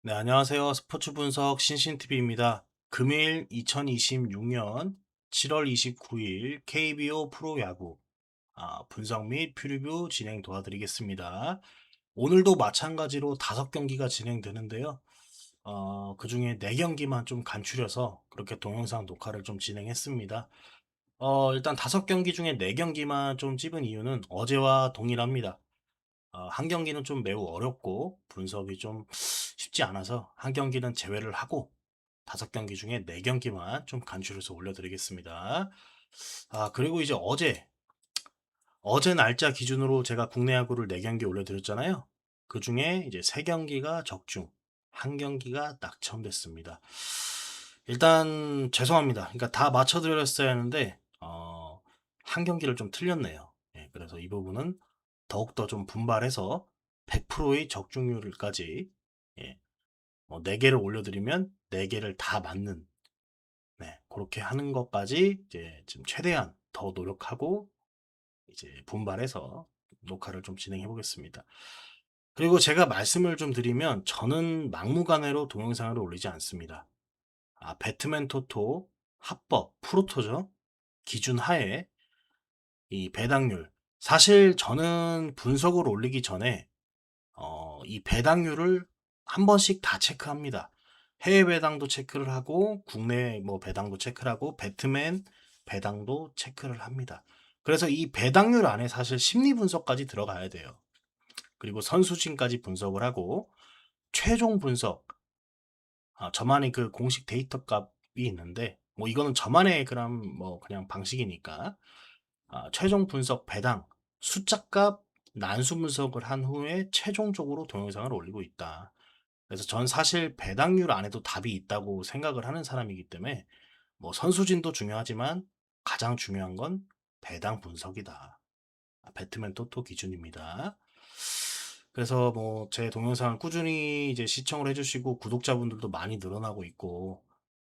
네, 안녕하세요. 스포츠 분석 신신TV입니다. 금일 2026년 7월 29일 KBO 프로야구 분석 및 프리뷰 진행 도와드리겠습니다. 오늘도 마찬가지로 5경기가 진행되는데요. 그 중에 4경기만 좀 간추려서 그렇게 동영상 녹화를 좀 진행했습니다. 일단 5경기 중에 4경기만 좀 찝은 이유는 어제와 동일합니다. 한 경기는 좀 매우 어렵고 분석이 좀 쉽지 않아서 한 경기는 제외를 하고 5경기 중에 4경기만 좀 간추려서 올려드리겠습니다. 그리고 이제 어제 날짜 기준으로 제가 국내 야구를 4경기 올려드렸잖아요. 그 중에 이제 3경기가 적중, 한 경기가 낙첨됐습니다. 일단 죄송합니다. 그러니까 다 맞춰드렸어야 했는데 한 경기를 좀 틀렸네요. 예, 그래서 이 부분은 더욱더 좀 분발해서 100%의 적중률까지, 예, 4개를 올려드리면 4개를 다 맞는, 네, 그렇게 하는 것까지 이제 지금 최대한 더 노력하고 이제 분발해서 녹화를 좀 진행해 보겠습니다. 그리고 제가 말씀을 좀 드리면 저는 막무가내로 동영상을 올리지 않습니다. 배트맨 토토 합법 프로토죠. 기준 하에 이 배당률, 사실 저는 분석을 올리기 전에 이 배당률을 한 번씩 다 체크합니다. 해외 배당도 체크를 하고 국내 뭐 배당도 체크를 하고 배트맨 배당도 체크를 합니다. 그래서 이 배당률 안에 사실 심리 분석까지 들어가야 돼요. 그리고 선수진까지 분석을 하고 최종 분석, 저만의 그 공식 데이터 값이 있는데 뭐 이거는 저만의 그런 뭐 그냥 방식이니까 최종 분석 배당 숫자값 난수 분석을 한 후에 최종적으로 동영상을 올리고 있다. 그래서 전 사실 배당률 안에도 답이 있다고 생각을 하는 사람이기 때문에 뭐 선수진도 중요하지만 가장 중요한 건 배당 분석이다. 배트맨 토토 기준입니다. 그래서 뭐 제 동영상을 꾸준히 이제 시청을 해주시고 구독자분들도 많이 늘어나고 있고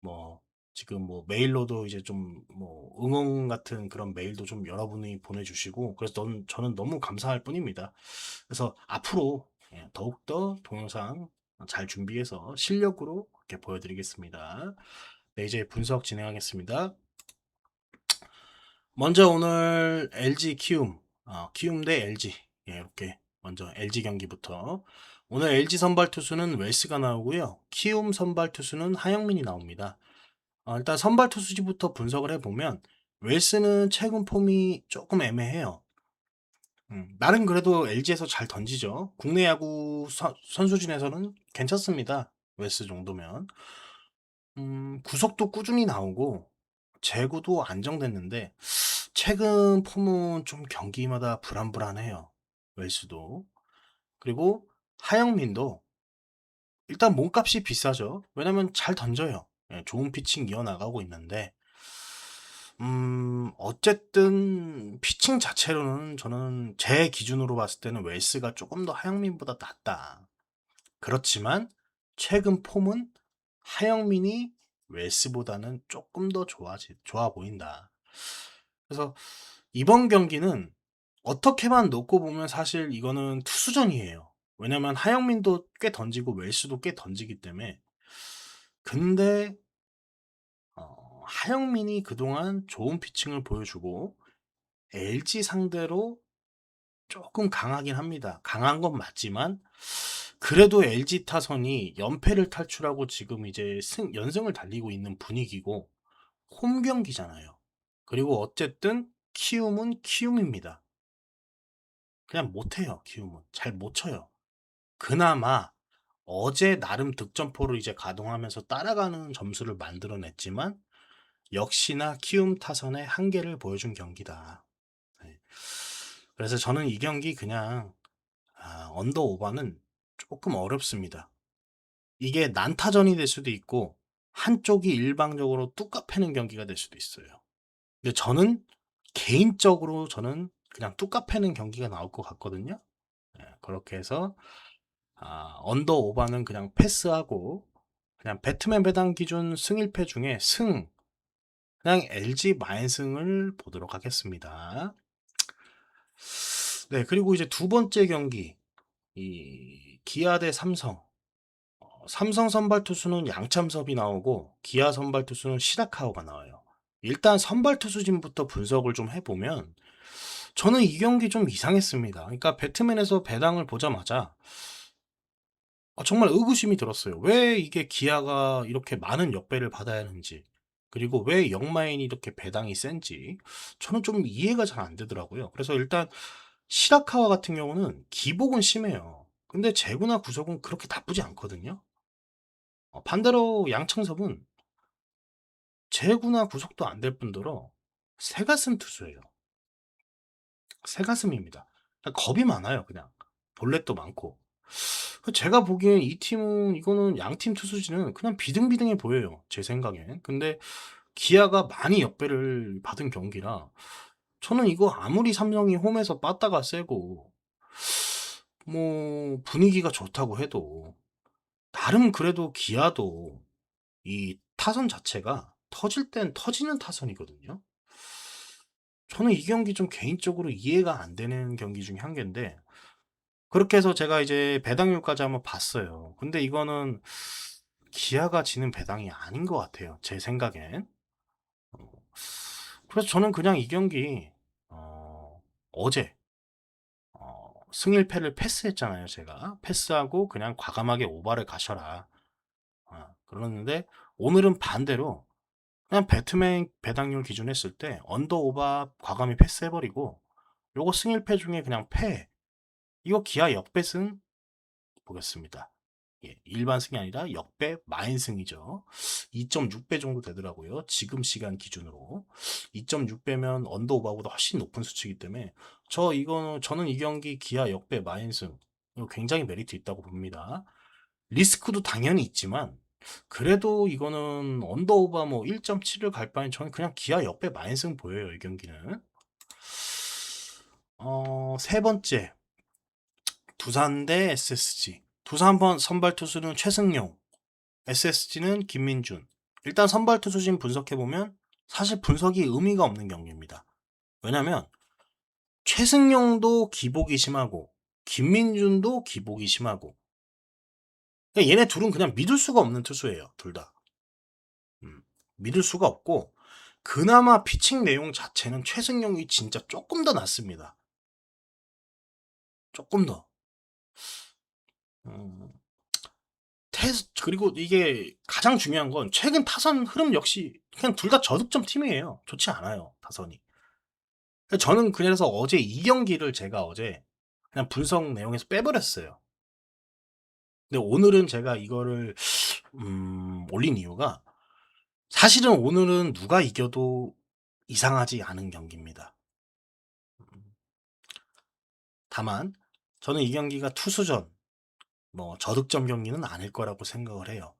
뭐 지금 뭐 메일로도 이제 좀 뭐 응원 같은 그런 메일도 좀 여러분이 보내주시고 그래서 저는 너무 감사할 뿐입니다. 그래서 앞으로 더욱더 동영상 잘 준비해서 실력으로 이렇게 보여드리겠습니다. 네, 이제 분석 진행하겠습니다. 먼저 오늘 LG 키움, 키움 대 LG. 예, 이렇게 먼저 LG 경기부터. 오늘 LG 선발 투수는 웰스가 나오고요. 키움 선발 투수는 하영민이 나옵니다. 일단 선발 투수지부터 분석을 해보면 웰스는 최근 폼이 조금 애매해요. 나름 그래도 LG에서 잘 던지죠. 국내 야구 선수진에서는 괜찮습니다. 웰스 정도면. 구속도 꾸준히 나오고 제구도 안정됐는데 최근 폼은 좀 경기마다 불안불안해요. 웰스도. 그리고 하영민도 일단 몸값이 비싸죠. 왜냐면 잘 던져요. 예, 좋은 피칭 이어나가고 있는데 어쨌든 피칭 자체로는 저는 제 기준으로 봤을 때는 웰스가 조금 더 하영민보다 낫다. 그렇지만 최근 폼은 하영민이 웰스보다는 조금 더 좋아 보인다. 그래서 이번 경기는 어떻게만 놓고 보면 사실 이거는 투수전이에요. 왜냐면 하영민도 꽤 던지고 웰스도 꽤 던지기 때문에. 근데 하영민이 그동안 좋은 피칭을 보여주고 LG 상대로 조금 강하긴 합니다. 강한 건 맞지만 그래도 LG 타선이 연패를 탈출하고 지금 이제 연승을 달리고 있는 분위기고 홈 경기잖아요. 그리고 어쨌든 키움은 키움입니다. 그냥 못해요. 키움은 잘 못 쳐요. 그나마 어제 나름 득점포를 이제 가동하면서 따라가는 점수를 만들어냈지만 역시나 키움 타선의 한계를 보여준 경기다. 네. 그래서 저는 이 경기 그냥 언더 오버는 조금 어렵습니다. 이게 난타전이 될 수도 있고 한쪽이 일방적으로 뚜까 패는 경기가 될 수도 있어요. 근데 개인적으로 저는 그냥 뚜까 패는 경기가 나올 것 같거든요. 예, 그렇게 해서 언더 오버는 그냥 패스하고 그냥 배트맨 배당 기준 승 1패 중에 그냥 LG 마인승을 보도록 하겠습니다. 네, 그리고 이제 두 번째 경기 이 기아 대 삼성. 삼성 선발 투수는 양참섭이 나오고 기아 선발 투수는 시라카와가 나와요. 일단 선발 투수진부터 분석을 좀 해보면 저는 이 경기 좀 이상했습니다. 그러니까 배트맨에서 배당을 보자마자 정말 의구심이 들었어요. 왜 이게 기아가 이렇게 많은 역배를 받아야 하는지, 그리고 왜 역마인이 이렇게 배당이 센지 저는 좀 이해가 잘 안 되더라고요. 그래서 일단 시라카와 같은 경우는 기복은 심해요. 근데 제구나 구속은 그렇게 나쁘지 않거든요. 반대로 양청섭은 제구나 구속도 안 될 뿐더러 새가슴 투수예요. 새가슴입니다. 그냥 겁이 많아요, 그냥. 볼넷도 많고. 제가 보기엔 이 팀은, 이거는 양팀 투수진은 그냥 비등비등해 보여요, 제 생각엔. 근데 기아가 많이 역배를 받은 경기라 저는 이거 아무리 삼성이 홈에서 빠따가 세고 뭐 분위기가 좋다고 해도 나름 그래도 기아도 이 타선 자체가 터질 땐 터지는 타선이거든요. 저는 이 경기 좀 개인적으로 이해가 안 되는 경기 중에 한 개인데, 그렇게 해서 제가 이제 배당률까지 한번 봤어요. 근데 이거는 기아가 지는 배당이 아닌 것 같아요, 제 생각엔. 어, 그래서 저는 그냥 이 경기 어제 승일패를 패스했잖아요, 제가. 패스하고 그냥 과감하게 오바를 가셔라. 그러는데 오늘은 반대로 그냥 배트맨 배당률 기준 했을 때 언더 오바 과감히 패스해버리고 요거 승일패 중에 그냥 패. 이거 기아 역배승 보겠습니다. 예, 일반 승이 아니라 역배 마인승이죠. 2.6배 정도 되더라고요. 지금 시간 기준으로. 2.6배면 언더 오버보다 훨씬 높은 수치이기 때문에 저는 이 경기 기아 역배 마인승 이거 굉장히 메리트 있다고 봅니다. 리스크도 당연히 있지만 그래도 이거는 언더 오버 뭐 1.7을 갈 바엔 저는 그냥 기아 역배 마인승 보여요, 이 경기는. 세 번째 두산 대 SSG. 두산 선발 투수는 최승용, SSG는 김민준. 일단 선발 투수진 분석해보면 사실 분석이 의미가 없는 경기입니다. 왜냐면 최승용도 기복이 심하고 김민준도 기복이 심하고 그러니까 얘네 둘은 그냥 믿을 수가 없는 투수예요. 둘 다. 믿을 수가 없고 그나마 피칭 내용 자체는 최승용이 진짜 조금 더 낫습니다. 조금 더. 음, 그리고 이게 가장 중요한 건 최근 타선 흐름 역시 그냥 둘 다 저득점 팀이에요. 좋지 않아요, 타선이. 저는 그래서 어제 이 경기를 제가 어제 그냥 분석 내용에서 빼버렸어요. 근데 오늘은 제가 이거를 올린 이유가 사실은 오늘은 누가 이겨도 이상하지 않은 경기입니다. 다만 저는 이 경기가 투수전 뭐 저득점 경기는 아닐 거라고 생각을 해요.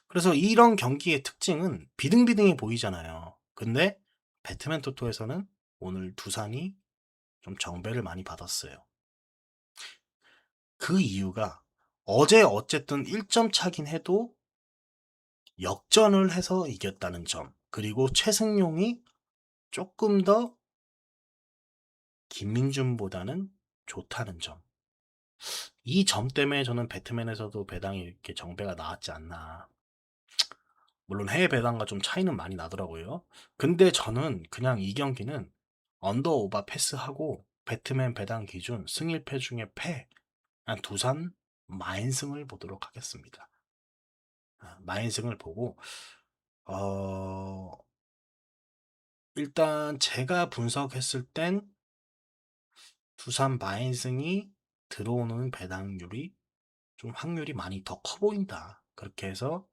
그래서 이런 경기의 특징은 비등비등해 보이잖아요. 근데 배트맨 토토에서는 오늘 두산이 좀 정배를 많이 받았어요. 그 이유가 어제 어쨌든 1점 차긴 해도 역전을 해서 이겼다는 점, 그리고 최승용이 조금 더 김민준보다는 좋다는 점. 이 점 때문에 저는 배트맨에서도 배당이 이렇게 정배가 나왔지 않나. 물론 해외 배당과 좀 차이는 많이 나더라고요. 근데 저는 그냥 이 경기는 언더 오버 패스하고 배트맨 배당 기준 승일패 중에 패, 한 두산 마인승을 보도록 하겠습니다. 마인승을 보고 어, 일단 제가 분석했을 땐 두산 마인승이 들어오는 배당률이 좀 확률이 많이 더 커 보인다. 그렇게 해서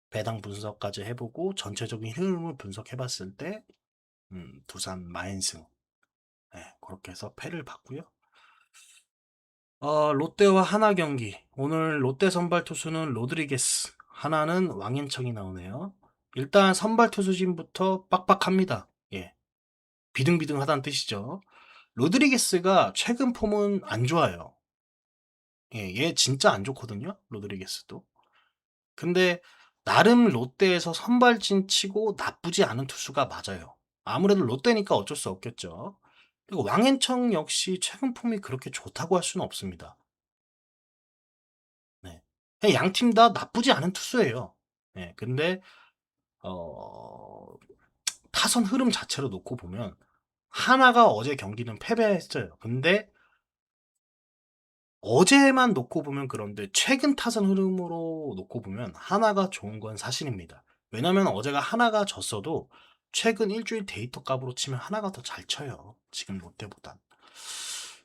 배당 분석까지 해보고 전체적인 흐름을 분석해봤을 때 두산 마인승, 네, 그렇게 해서 패를 봤고요. 롯데와 하나 경기. 오늘 롯데 선발 투수는 로드리게스, 하나는 왕앤청이 나오네요. 일단 선발 투수진부터 빡빡합니다. 예, 비등비등하다는 뜻이죠. 로드리게스가 최근 폼은 안 좋아요. 예, 얘 진짜 안 좋거든요, 로드리게스도. 근데 나름 롯데에서 선발진 치고 나쁘지 않은 투수가 맞아요. 아무래도 롯데니까 어쩔 수 없겠죠. 그리고 왕앤청 역시 최근 폼이 그렇게 좋다고 할 수는 없습니다. 네. 양 팀 다 나쁘지 않은 투수예요. 예. 근데 어 타선 흐름 자체로 놓고 보면 하나가 어제 경기는 패배했어요. 근데 어제만 놓고 보면 그런데 최근 타선 흐름으로 놓고 보면 하나가 좋은 건 사실입니다. 왜냐면 어제가 하나가 졌어도 최근 일주일 데이터 값으로 치면 하나가 더 잘 쳐요. 지금 롯데보단.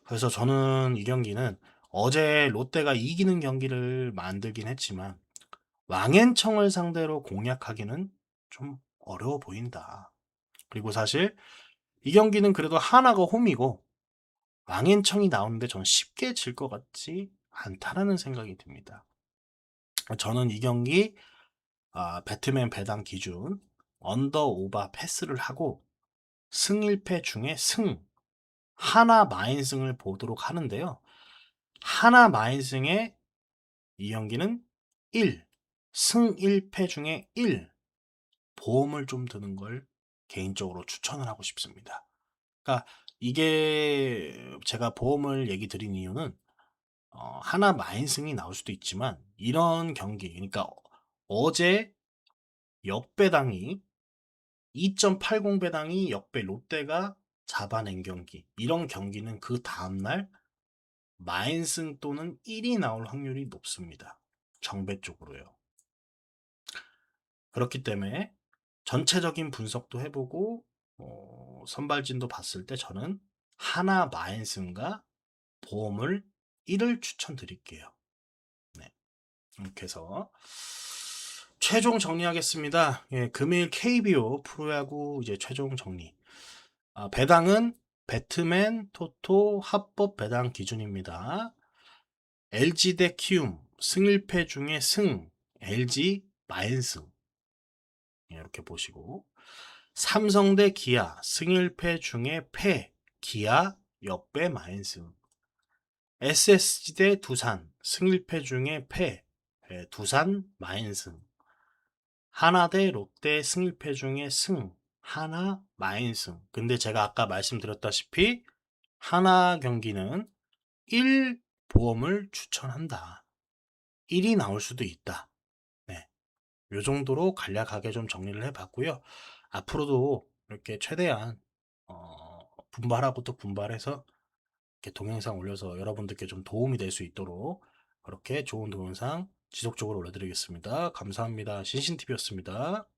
그래서 저는 이 경기는 어제 롯데가 이기는 경기를 만들긴 했지만 왕앤청을 상대로 공략하기는 좀 어려워 보인다. 그리고 사실 이 경기는 그래도 하나가 홈이고 왕앤청이 나오는데 저는 쉽게 질 것 같지 않다라는 생각이 듭니다. 저는 이 경기 배트맨 배당 기준 언더 오바 패스를 하고 승 1패 중에 하나 마인승을 보도록 하는데요. 하나 마인승의 이 경기는 1, 승 1패 중에 1, 보험을 좀 드는 걸 개인적으로 추천을 하고 싶습니다. 그러니까 이게 제가 보험을 얘기 드린 이유는 하나 마인승이 나올 수도 있지만 이런 경기 그러니까 어제 역배당이 2.80 배당이 역배 롯데가 잡아낸 경기 이런 경기는 그 다음날 마인승 또는 1이 나올 확률이 높습니다. 정배 쪽으로요. 그렇기 때문에 전체적인 분석도 해보고 선발진도 봤을 때 저는 하나 마인승과 보험을 1을 추천드릴게요. 네. 이렇게 해서 최종 정리하겠습니다. 예, 금일 KBO 프로야구 이제 최종 정리. 배당은 배트맨, 토토, 합법 배당 기준입니다. LG 대 키움, 승 1패 중에 LG 마인승. 예, 이렇게 보시고. 삼성 대 기아, 승 1패 중에 기아 역배 마인승. SSG 대 두산, 승 1패 중에 두산 마인승. 하나 대 롯데 승 1패 중에 하나 마인승. 근데 제가 아까 말씀드렸다시피 하나 경기는 1 보험을 추천한다. 1이 나올 수도 있다. 네. 요 정도로 간략하게 좀 정리를 해봤고요. 앞으로도 이렇게 최대한 분발하고 또 분발해서 이렇게 동영상 올려서 여러분들께 좀 도움이 될 수 있도록 그렇게 좋은 동영상 지속적으로 올려드리겠습니다. 감사합니다. 신신TV였습니다.